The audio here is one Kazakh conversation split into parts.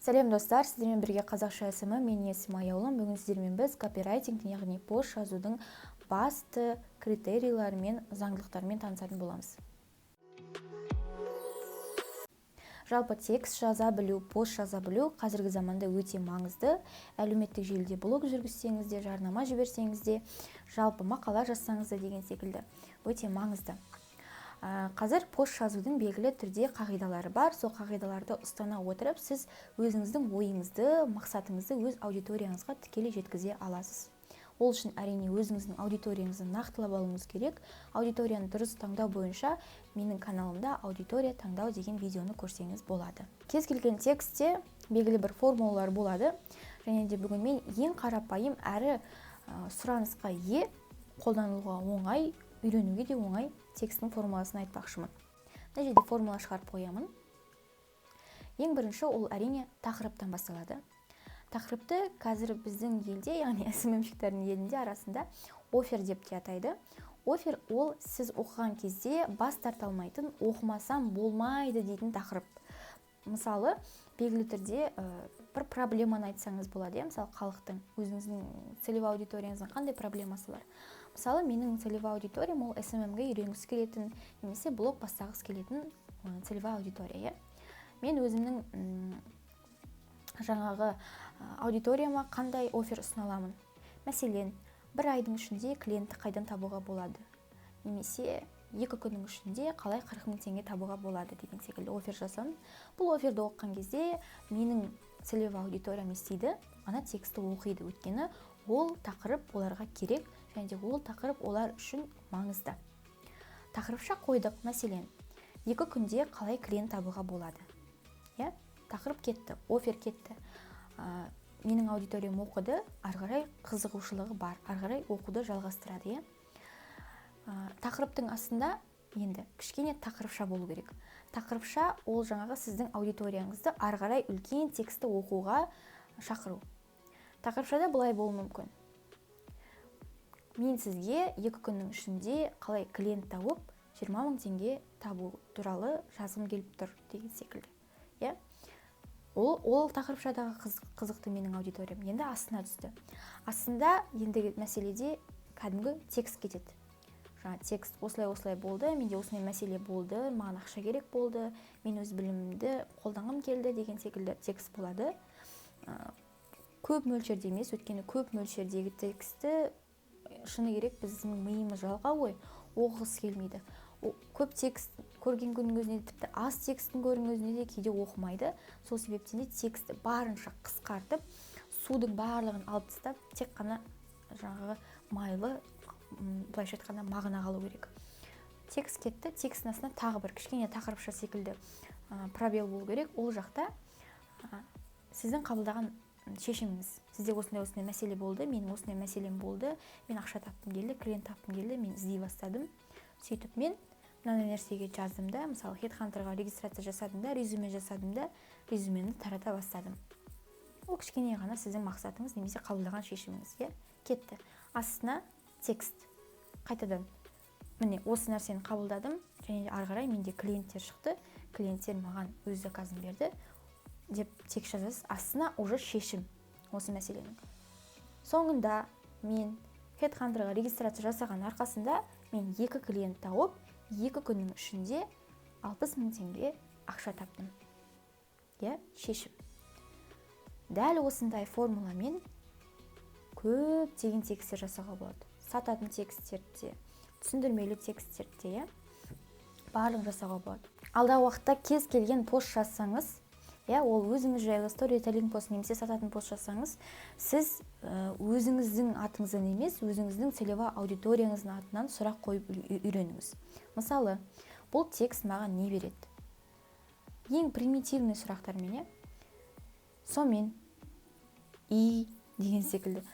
Сәлем достар, сіздермен бірге қазақша СМ, мен есім Аяулым. Бүгін сіздермен біз копирайтинг, яғни пост жазудың басты критерийлері мен заңдылықтарымен танысатын боламыз. Жалпы текст жаза білу, пост жаза білу қазіргі заманда өте маңызды. Әлеуметтік желіде блог жүргізсеңіз де, жарнама жіберсеңіз де, жалпы мақала жазсаңыз да деген секілді өте маңызды. Қазір пост жазудың белгілі түрде қағидалары бар. Сол қағидаларды ұстана отырып, сіз өзіңіздің ойыңызды, мақсатыңызды өз аудиторияңызға тікелей жеткізе аласыз. Ол үшін әрине өзіңіздің аудиторияңызды нақтылап алуыңыз керек. Аудиторияны дұрыс таңдау бойынша менің каналымда аудитория таңдау деген видеоны көрсеңіз болады. Кез келген текстте белгілі бір формулалар болады. Және де бүгін мен ең қарапайым әрі сұранысқа ие, қолдануға оңай, үйренуге де оңай текстің формуласын айтпақшымын. Мына жерде формула шығарып қоямын. Ең бірінші ол әрине тақырыптан басталады. Тақырыпты қазір біздің елде, яғни СММщиктердің елінде арасында офер деп те атайды. Офер ол сіз оқыған кезде бас тарта алмайтын, оқымасам болмайды дейтін тақырып. Мысалы, белгілі түрде бір проблеманы айтсаңыз болады. Мысалы, халықтың, өзіңіздің целевой аудиторияңыздың қандай проблемасы бар? Мысалы, менің целевой аудиториям ол SMM-ге үйренгісі келетін, немесе блог бастағысы келетін целевой аудитория. Мен өзімнің жаңағы аудиторияма қандай офер ұсына аламын? Мәселен, бір айдың ішінде клиентті қайдан табуға болады? Немесе 2 күннің ішінде қалай 40 000 теңге табуға болады деген секілді офер жасамын. Бұл оферді оқыған кезде менің целевой аудиториям не істейді? Ана тексті оқиды, өйткені ол тақырып оларға керек, және де ол тақырып олар үшін маңызды. Тақырыпша қойдық, мәселен, 2 күнде қалай клиент табуға болады? Тақырып кетті, офер кетті. Менің аудиториям оқыды, ары қарай қызығушылығы бар, ары қарай оқуды жалғастырады. Тақырыптың астында енді кішкене тақырыпша болу керек. Тақырыпша ол жаңағы сіздің аудиторияңызды ары қарай үлкен тексті оқуға шақыру. Тақырыпшада былай болуы мүмкін. Мен сізге 2 күннің ішінде қалай клиент тауып 20 000 теңге табу туралы жазғым келіп тұр деген секілді. Ол тақырыпшадағы қызықты менің аудиториям. Енді астына түсті. Астында ендігі мәселеде кәдімгі текст кетеді. Текст осылай болды, менде осындай мәселе болды, маған ақша керек болды, мен өз білімімді қолданғым келді деген секілді текст болады. Көп мөлшерде емес, өйткені көп мөлшердегі тексті шыны керек біздің миымыз жалғау ғой, оқығысы келмейді. Көп текст көрген күннің өзінде, тіпті аз текстін көрген өзінде де кейде оқымайды. Сол себептен де тексті барынша қысқартып, судың барлығын алып тастап, тек қана жаңағы майлы, былайша айтқанда мағына қалу керек. Текст кетті, текстің астына тағы бір кішкене тақырыпша секілді пробел болу керек. Ол жақта сіздің қабылдаған шешіміңіз. Сізде осындай мәселе болды, менің осындай мәселем болды, мен ақша тапқым келді, клиент тапқым келді, мен іздей бастадым. Сөйтіп мен мынандай нәрсеге жаздым да, мысалы HeadHunter-ға регистрация жасадым да, резюме жасадым да, резюмені тарата бастадым. Ол кішкене ғана сіздің мақсатыңыз немесе қабылдаған шешіміңіз, кетті. Астына текст. Қайтадан, міне осы нәрсені қабылдадым, және ары қарай менде клиенттер шықты, клиенттер маған өз заказын берді деп текст жазасыз. Астына уже шешім осы мәселенің. Соңында мен HeadHunter-ға регистрация жасаған арқасында мен 2 клиент тауып, 2 күннің ішінде 60 000 теңге ақша таптым. Шешім. Дәл осындай формуламен көптеген тексттер жасауға болады. Сататын тексттерде, түсіндірмелі тексттерде, барлығын жасауға болады. Алдағы уақытта кез келген пост жазсаңыз, ол өзіңіз жайлы сторителлинг пост немесе сататын пост жазсаңыз, сіз өзіңіздің атыңыздан емес, өзіңіздің целевой аудиторияңыздың атынан сұрақ қойып үйреніңіз. Мысалы, бұл текст маған не береді? Ең примитивный сұрақтармен, сонымен, и деген секілді.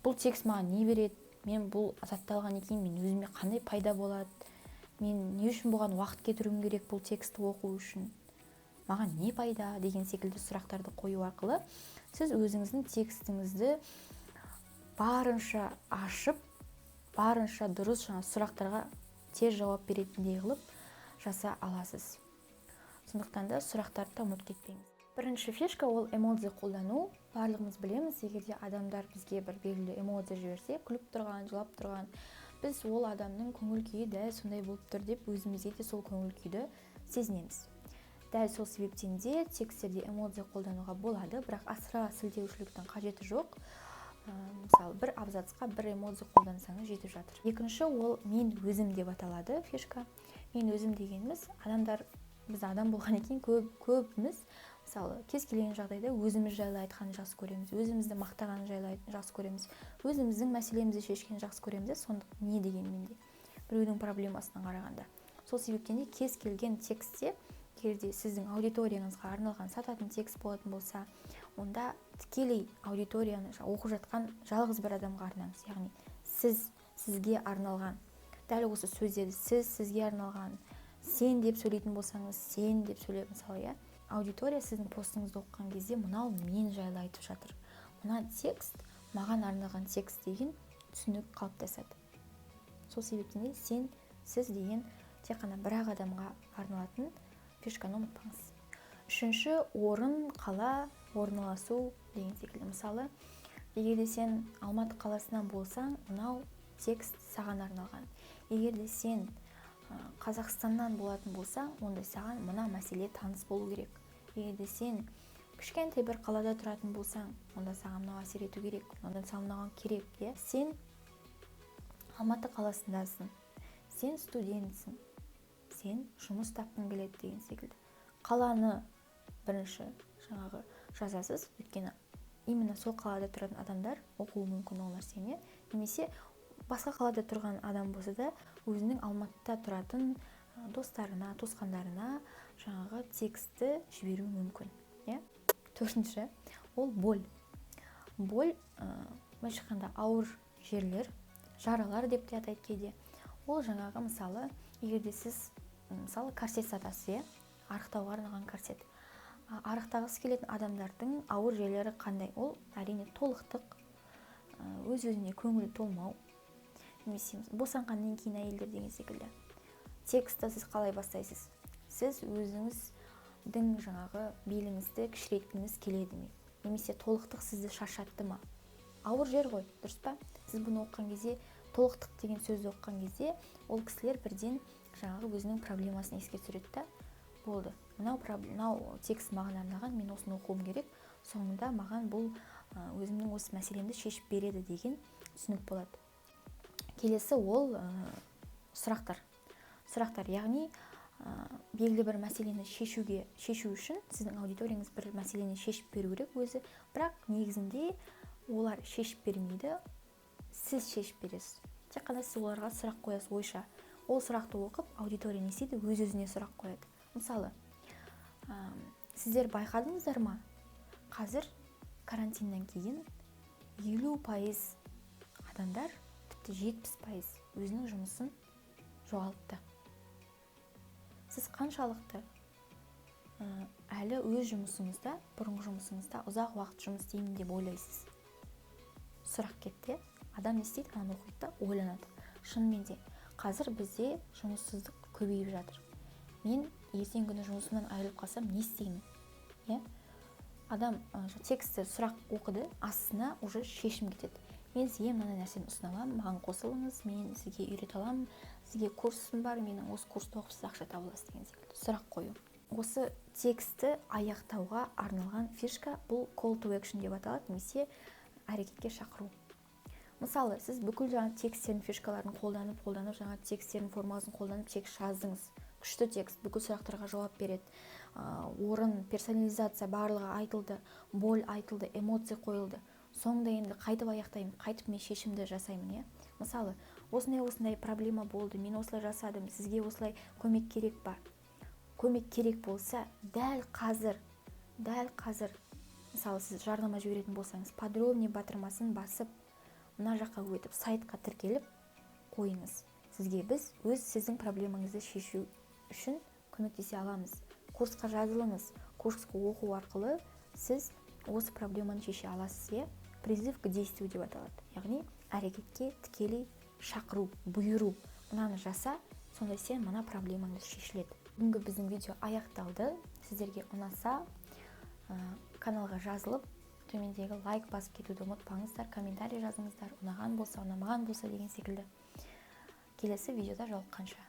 Бұл текст маған не береді? Мен бұл затты алған екен, мен өзіме қандай пайда болады? Мен не үшін бұған уақыт кетіруім керек бұл тексті оқу үшін? Маған не пайда деген секілді сұрақтарды қою арқылы сіз өзіңіздің текстіңізді барынша ашып, барынша дұрыс сұрақтарға тез жауап беретіндей қылып жаса аласыз. Сондықтан да сұрақтарды ұмытып кетпеңіз. Бірінші фишка ол эмодзи қолдану. Барлығымыз білеміз, егерде адамдар бізге бір белгілі эмодзи жіберсе, күліп тұрған, жылап тұрған, біз ол адамның көңіл күйі дәл сондай болып тұр деп өзімізде де сол көңіл күйді сезінеміз. Дәл сол себептен де тексттерде эмодзи қолдануға болады, бірақ асыра сілтеушіліктің қажеті жоқ. Мысалы, бір абзацқа бір эмодзи қолдансаңыз жетіп жатыр. Екінші ол мен өзім деп аталады фишка. Мен өзім дегеніміз, адамдар, біз адам болған екен көбіміз, мысалы, кез келген жағдайда өзіміз жайлы айтқанды жақсы көреміз, өзімізді мақтағанды жайлы жақсы көреміз, өзіміздің мәселемізді шешкенді жақсы көреміз. Сондық не дегенмен де біреудің проблемасына қарағанда. Сол себептен де кез келген текстте, егерде сіздің аудиторияңызға арналған сататын текст болатын болса, онда тікелей аудиторияны оқып жатқан жалғыз бір адамға арнаңыз. Яғни сізге арналған, дәл осы сөздерді сізге арналған, сен деп сөйлейтін болсаңыз, сен деп сөйлеп, мысалы, аудитория сіздің постыңызды оқыған кезде мынау мен жайлы айтып жатыр. Мына текст маған арналған текст деген түсінік қалыптасады. Сол себептен де сіз деген тек қана бір-ақ адамға арналатын фишканы ұмытпаңыз. Үшінші, орын, қала, орналасу деген секілді. Мысалы, егерде сен Алматы қаласынан болсаң, мынау текст саған арналған. Егерде сен Қазақстаннан болатын болсаң, онда саған мына мәселе таныс болу керек. Егерде сен кішкентай бір қалада тұратын болсаң, онда саған мынау әсер ету керек, онда саған мынаған керек. Сен Алматы қаласындасың, сен студентсің, сен жұмыс тапқың келеді деген секілді. Қаланы бірінші жазасыз, өйткені именно сол қалада тұратын адамдар оқуы мүмкін ол нәрсені, немесе басқа қалада тұрған адам болса да өзінің Алматыда тұратын достарына, туысқандарына текстті жіберу мүмкін. Төртінші, ол боль. Боль, былайша айтқанда ауыр жерлер, жаралар деп те атайды кейде. Ол мысалы, егерде сіз корсет сатасыз, арықтауға арналған корсет. Арықтағысы келетін адамдардың ауыр жерлері қандай? Ол әрине толықтық, өз-өзіне көңілі толмау, немесе босанғаннан кейін әйелдер деген секілді. Текстті сіз қалай бастайсыз? Сіз өзіңіздің беліңізді кішіреткіңіз келеді ме? Немесе толықтық сізді шаршатты ма? Ауыр жер ғой, дұрыс па? Сіз бұны оқыған кезде, толықтық деген сөзді оқыған кезде, ол кісілер бірден өзінің проблемасын еске түсіреді да, болды. Мынау текст маған арналған, мен осыны оқуым керек, соңында маған бұл өзімнің осы мәселемді шешіп береді деген түсінік болады. Келесі ол сұрақтар. Сұрақтар, яғни белгілі бір мәселені шешу үшін сіздің аудиторияңыз бір мәселені шешіп беру керек өзі, бірақ негізінде олар шешіп бермейді, сіз шешіп бересіз. Тек қана сіз оларға сұрақ қоясыз ойша. Ол сұрақты оқып, аудитория не істейді? Өз-өзіне сұрақ қояды. Мысалы, сіздер байқадыңыздар ма? Қазір карантиннен кейін 50% адамдар, тіпті 70% өзінің жұмысын жоғалтты. Сіз қаншалықты әлі өз жұмысыңызда, бұрынғы жұмысыңызда ұзақ уақыт жұмыс істеймін деп ойлайсыз? Сұрақ кетті, адам не істейді? Ананы оқиды да ойланады. Шынымен де қазір бізде жұмыссыздық көбейіп жатыр. Мен ертең күні жұмысымнан айырылып қалсам не істеймін? Адам текстті сұрақ оқыды, астына уже шешім кетеді. Мен сізге мына нәрсені ұсына аламын, маған қосылыңыз, мен сізге үйрете аламын, сізге курсым бар, менің осы курсты оқып сіз ақша таба аласыз деген секілді сұрақ қою. Осы текстті аяқтауға арналған фишка бұл call to action деп аталады, немесе әрекетке шақыру. Мысалы, сіз бүкіл тексттердің фишкаларын қолданып, тексттердің формасын қолданып текст жаздыңыз. Күшті текст, бүкіл сұрақтарға жауап береді. Орын, персонализация барлығы айтылды, боль айтылды, эмоция қойылды. Соңында енді қайтып аяқтаймын, қайтып мен шешімді жасаймын. Мысалы, осындай проблема болды, мен осылай жасадым, сізге осылай көмек керек ба? Көмек керек болса, дәл қазір, мысалы, сіз жарнама жіберетін болсаңыз, подробный батырмасын басып, мына жаққа өтіп, сайтқа тіркеліп қойыңыз. Сізге біз сіздің проблемаңызды шешу үшін көмектесе аламыз. Курсқа жазылыңыз. Курсқа оқу арқылы сіз осы проблеманы шеше аласыз. Призыв к действию деп аталады. Яғни әрекетке тікелей шақыру, бұйыру. Мынаны жаса, сонда сен мына проблемаңыз шешіледі. Бүгінгі біздің видео аяқталды. Сіздерге ұнаса, каналға жазылып төмендегі лайк басып кетуді ұмытпаңыздар, комментарий жазыңыздар, ұнаған болса, ұнамаған болса деген секілді. Келесі видеода жолыққанша.